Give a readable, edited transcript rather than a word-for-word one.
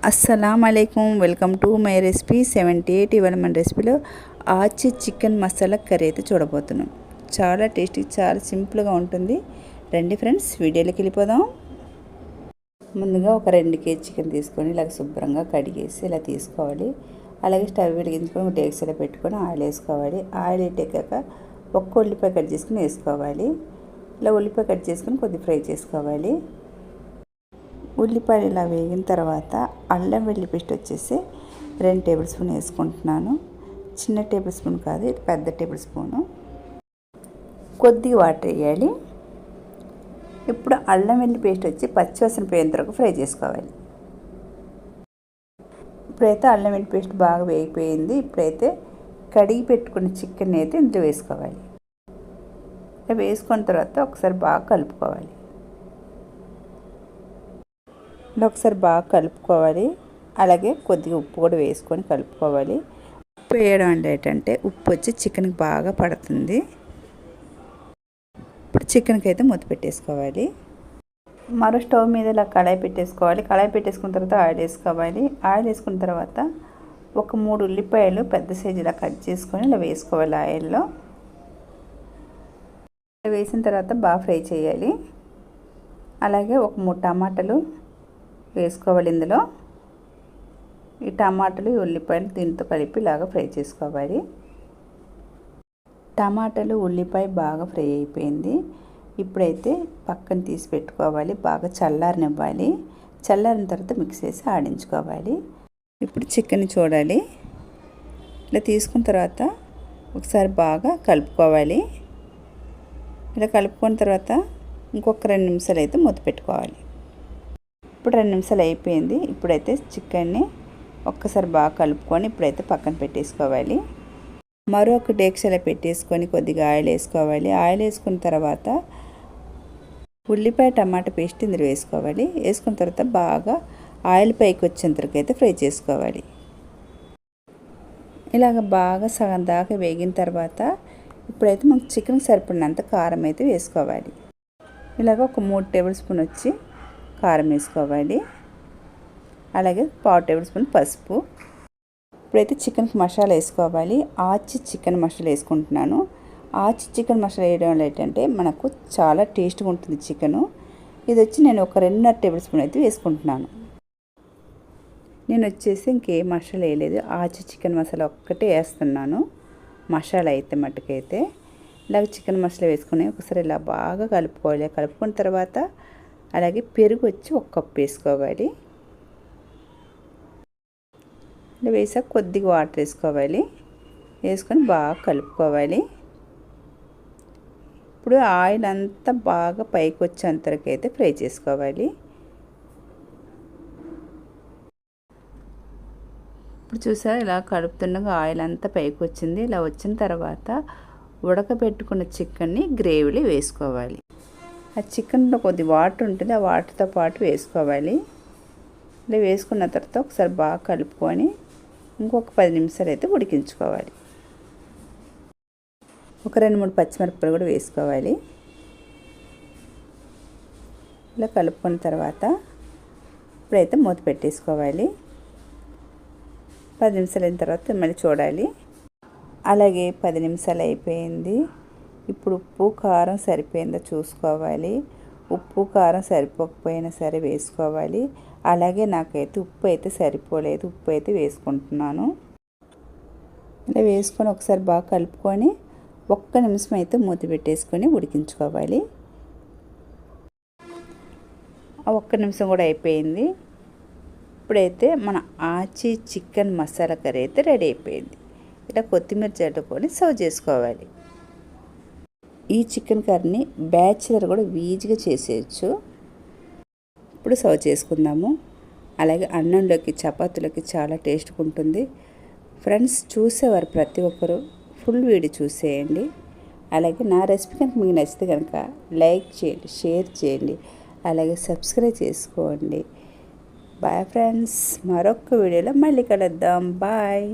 అస్సలాముఅలైకుం welcome to my recipe 78. ఇవాళ మన రెసిపీలో ఆచి చికెన్ మసాలా కర్రీ అయితే చూడబోతున్నాం. చాలా టేస్టీ, చాలా సింపుల్గా ఉంటుంది. రండి ఫ్రెండ్స్, వీడియోలోకి వెళ్ళిపోదాం. ముందుగా ఒక 2 కేజీ చికెన్ తీసుకొని ఇలా శుభ్రంగా కడిగేసి ఇలా తీసుకోవాలి. అలాగే స్టవ్ వెలిగించుకొని ఒక డేక్సీలో పెట్టుకొని ఆయిల్ వేసుకోవాలి. ఆయిల్ ఎట్టాక ఒక్క ఉల్లిపాయ కట్ చేసుకుని వేసుకోవాలి. ఇలా ఉల్లిపాయ కట్ చేసుకొని కొద్దిగా ఫ్రై చేసుకోవాలి. ఉల్లిపాయలు ఇలా వేగిన తర్వాత అల్లం వెల్లుల్లి పేస్ట్ వచ్చేసి 2 టేబుల్ స్పూన్ వేసుకుంటున్నాను. చిన్న టేబుల్ స్పూన్ కాదు, ఇది పెద్ద టేబుల్ స్పూను. కొద్దిగా వాటర్ వేయాలి. ఇప్పుడు అల్లం వెల్లుల్లి పేస్ట్ వచ్చి పచ్చివాసన పోయేంత వరకు ఫ్రై చేసుకోవాలి. ఇప్పుడైతే అల్లం వెల్లుల్లి పేస్ట్ బాగా వేగిపోయింది. ఇప్పుడైతే కడిగి పెట్టుకున్న చికెన్ అయితే ఇందులో వేసుకోవాలి. ఇలా వేసుకున్న తర్వాత ఒకసారి బాగా కలుపుకోవాలి. ఇలా ఒకసారి బాగా కలుపుకోవాలి. అలాగే కొద్దిగా ఉప్పు కూడా వేసుకొని కలుపుకోవాలి. ఉప్పు వేయడం అంటే ఏంటంటే ఉప్పు వచ్చి చికెన్కి బాగా పడుతుంది. ఇప్పుడు చికెన్కి అయితే మూత పెట్టేసుకోవాలి. మరో స్టవ్ మీద ఇలా కళాయి పెట్టేసుకోవాలి. కళాయి పెట్టేసుకున్న తర్వాత ఆయిల్ వేసుకోవాలి. ఆయిల్ వేసుకున్న తర్వాత ఒక 3 ఉల్లిపాయలు పెద్ద సైజు ఇలా కట్ చేసుకొని ఇలా వేసుకోవాలి ఆయిల్లో. వేసిన తర్వాత బాగా ఫ్రై చేయాలి. అలాగే ఒక 3 టమాటాలు వేసుకోవాలి. ఇందులో ఈ టమాటాలు ఉల్లిపాయలు దీంతో కలిపి ఇలాగా ఫ్రై చేసుకోవాలి. టమాటాలు ఉల్లిపాయ బాగా ఫ్రై అయిపోయింది. ఇప్పుడైతే పక్కన తీసి పెట్టుకోవాలి. బాగా చల్లారనివ్వాలి. చల్లారిన తర్వాత మిక్స్ చేసి ఆడించుకోవాలి. ఇప్పుడు చికెన్ చూడాలి. ఇలా తీసుకున్న తర్వాత ఒకసారి బాగా కలుపుకోవాలి. ఇలా కలుపుకున్న తర్వాత ఇంకొక 2 నిమిషాలు అయితే మూత పెట్టుకోవాలి. ఇప్పుడు 2 నిమిషాలు అయిపోయింది. ఇప్పుడైతే చికెన్ని ఒక్కసారి బాగా కలుపుకొని ఇప్పుడైతే పక్కన పెట్టేసుకోవాలి. మరొక డేక్షలో పెట్టేసుకొని కొద్దిగా ఆయిల్ వేసుకోవాలి. ఆయిల్ వేసుకున్న తర్వాత ఉల్లిపాయ టమాటా పేస్ట్ ఇందులో వేసుకోవాలి. వేసుకున్న తర్వాత బాగా ఆయిల్ పైకి వచ్చేంతవరకు అయితే ఫ్రై చేసుకోవాలి. ఇలాగ బాగా సగం దాకా వేగిన తర్వాత ఇప్పుడైతే మనకు చికెన్కి సరిపడినంత కారం అయితే వేసుకోవాలి. ఇలాగ ఒక 3 టేబుల్ స్పూన్ వచ్చి కారం వేసుకోవాలి. అలాగే 1/4 టేబుల్ స్పూన్ పసుపు. ఇప్పుడైతే చికెన్కి మసాలా వేసుకోవాలి. ఆచి చికెన్ మసాలా వేసుకుంటున్నాను. ఆచి చికెన్ మసాలా వేయడం వల్ల ఏంటంటే మనకు చాలా టేస్ట్గా ఉంటుంది చికెను. ఇది వచ్చి నేను ఒక 2.5 టేబుల్ స్పూన్ అయితే వేసుకుంటున్నాను. నేను వచ్చేసి ఇంకే మసాలా వేయలేదు. ఆచి చికెన్ మసాలా ఒక్కటే వేస్తున్నాను. మసాలా అయితే మట్టుకైతే ఇలాగ చికెన్ మసాలా వేసుకుని ఒకసారి ఇలా బాగా కలుపుకోవాలి. కలుపుకున్న తర్వాత అలాగే పెరుగు వచ్చి 1 కప్పు వేసుకోవాలి. ఇలా వేసాక కొద్దిగా వాటర్ వేసుకోవాలి. వేసుకొని బాగా కలుపుకోవాలి. ఇప్పుడు ఆయిల్ అంతా బాగా పైకి వచ్చేంతవరకు అయితే ఫ్రై చేసుకోవాలి. ఇప్పుడు చూసారా, ఇలా కలుపుతుండగా ఆయిల్ అంతా పైకి వచ్చింది. ఇలా వచ్చిన తర్వాత ఉడకబెట్టుకున్న చికెన్ని గ్రేవీలో వేసుకోవాలి. ఆ చికెన్లో కొద్ది వాటర్ ఉంటుంది. ఆ వాటర్తో పాటు వేసుకోవాలి. ఇలా వేసుకున్న తర్వాత ఒకసారి బాగా కలుపుకొని ఇంకొక 10 నిమిషాలు అయితే ఉడికించుకోవాలి. ఒక 2-3 పచ్చిమిరపకాయలు కూడా వేసుకోవాలి. ఇలా కలుపుకున్న తర్వాత ఇప్పుడైతే మూత పెట్టేసుకోవాలి. 10 నిమిషాలు అయిన తర్వాత మళ్ళీ చూడాలి. అలాగే 10 నిమిషాలు అయిపోయింది. ఇప్పుడు ఉప్పు కారం సరిపోయిందో చూసుకోవాలి. ఉప్పు కారం సరిపోకపోయినా సరే వేసుకోవాలి. అలాగే నాకైతే ఉప్పు అయితే సరిపోలేదు. ఉప్పు అయితే వేసుకుంటున్నాను. ఇలా వేసుకొని ఒకసారి బాగా కలుపుకొని 1 నిమిషం అయితే మూత పెట్టేసుకొని ఉడికించుకోవాలి. ఆ 1 నిమిషం కూడా అయిపోయింది. ఇప్పుడైతే మన ఆచి చికెన్ మసాలా కర్రీ అయితే రెడీ అయిపోయింది. ఇలా కొత్తిమీర చల్లుకొని సర్వ్ చేసుకోవాలి. ఈ చికెన్ కర్రీని బ్యాచిలర్ కూడా ఈజీగా చేసేయచ్చు. ఇప్పుడు సర్వ్ చేసుకుందాము. అలాగే అన్నంలోకి చపాతీలోకి చాలా టేస్ట్గా ఉంటుంది. ఫ్రెండ్స్, చూసేవారు ప్రతి ఒక్కరూ ఫుల్ వీడియో చూసేయండి. అలాగే నా రెసిపీ కనుక మీకు నచ్చితే కనుక లైక్ చేయండి, షేర్ చేయండి, అలాగే సబ్స్క్రైబ్ చేసుకోండి. బాయ్ ఫ్రెండ్స్, మరొక వీడియోలో మళ్ళీ కలుద్దాం. బాయ్.